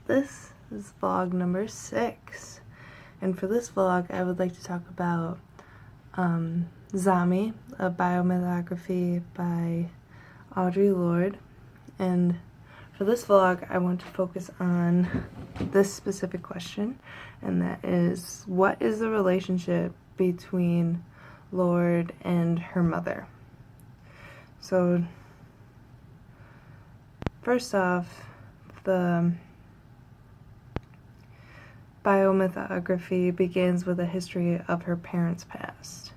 This is vlog number 6, and for this vlog I would like to talk about Zami, a biomythography by Lorde. And for this vlog I want to focus on this specific question, and that is, what is the relationship between Lorde and her mother? So first off, the biomythography begins with a history of her parents' past.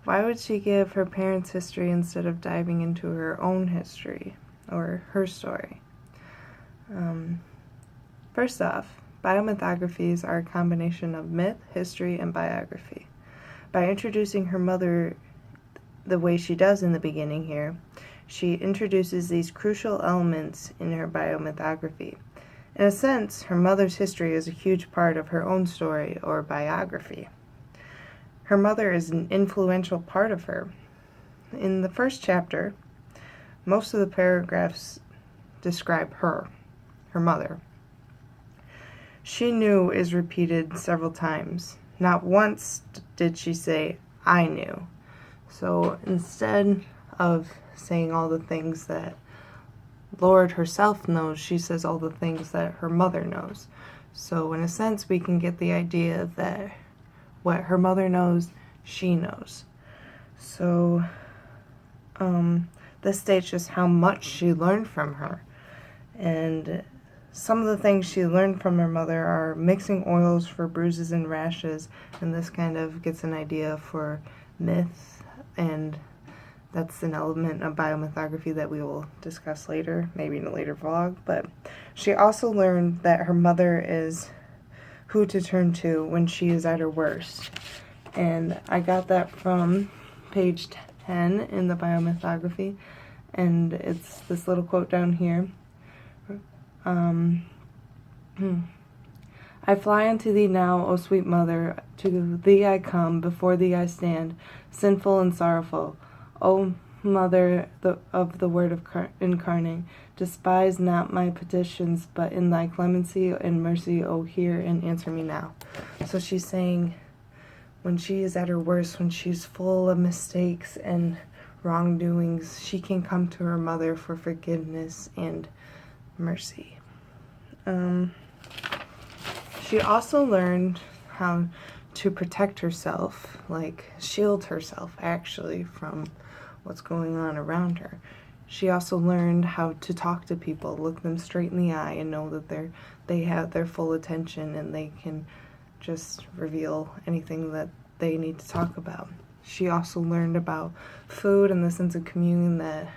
Why would she give her parents' history instead of diving into her own history or her story? First off, biomythographies are a combination of myth, history, and biography. By introducing her mother the way she does in the beginning here, she introduces these crucial elements in her biomythography. In a sense, her mother's history is a huge part of her own story or biography. Her mother is an influential part of her. In the first chapter, most of the paragraphs describe her mother. She knew is repeated several times. Not once did she say, I knew. So instead of saying all the things that Lorde herself knows, she says all the things that her mother knows. So in a sense, we can get the idea that what her mother knows, she knows. So this states just how much she learned from her. And some of the things she learned from her mother are mixing oils for bruises and rashes, and this kind of gets an idea for myth, and that's an element of biomythography that we will discuss later, maybe in a later vlog. But she also learned that her mother is who to turn to when she is at her worst. And I got that from page 10 in the biomythography, and it's this little quote down here. I fly unto thee now, O sweet mother, to thee I come, before thee I stand, sinful and sorrowful. O mother of the Word incarnate, despise not my petitions, but in thy clemency and mercy, O hear and answer me now. So she's saying when she is at her worst, when she's full of mistakes and wrongdoings, she can come to her mother for forgiveness and mercy. She also learned how to protect herself, like shield herself actually from what's going on around her. She also learned how to talk to people, look them straight in the eye, and know that they have their full attention and they can just reveal anything that they need to talk about. She also learned about food and the sense of communion that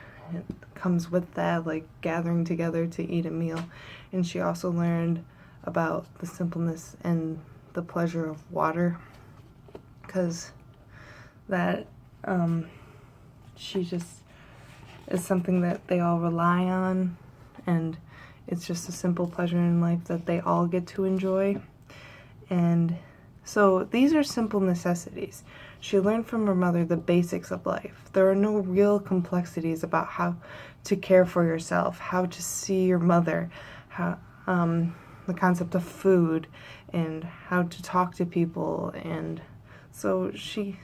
comes with that, like gathering together to eat a meal. And she also learned about the simpleness and the pleasure of water, because that she just is something that they all rely on, and it's just a simple pleasure in life that they all get to enjoy. And so these are simple necessities. She learned from her mother the basics of life. There are no real complexities about how to care for yourself, how to see your mother, how the concept of food, and how to talk to people. And so she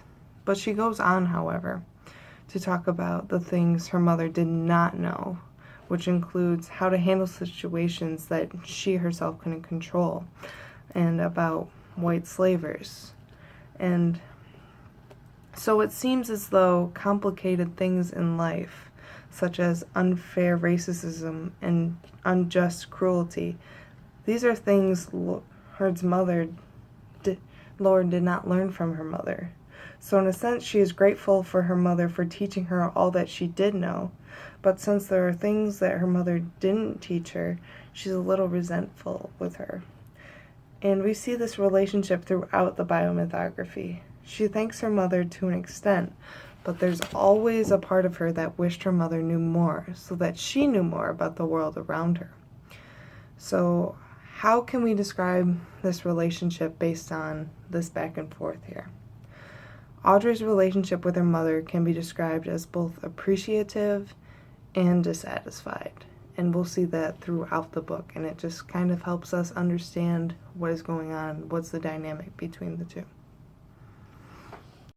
goes on, however, to talk about the things her mother did not know, which includes how to handle situations that she herself couldn't control, and about white slavers. And so it seems as though complicated things in life, such as unfair racism and unjust cruelty, these are things Lorde's mother, Lorde, did not learn from her mother. So in a sense, she is grateful for her mother for teaching her all that she did know, but since there are things that her mother didn't teach her, she's a little resentful with her. And we see this relationship throughout the biomythography. She thanks her mother to an extent, but there's always a part of her that wished her mother knew more, so that she knew more about the world around her. So how can we describe this relationship based on this back and forth here? Audrey's relationship with her mother can be described as both appreciative and dissatisfied. And we'll see that throughout the book, and it just kind of helps us understand what is going on, what's the dynamic between the two.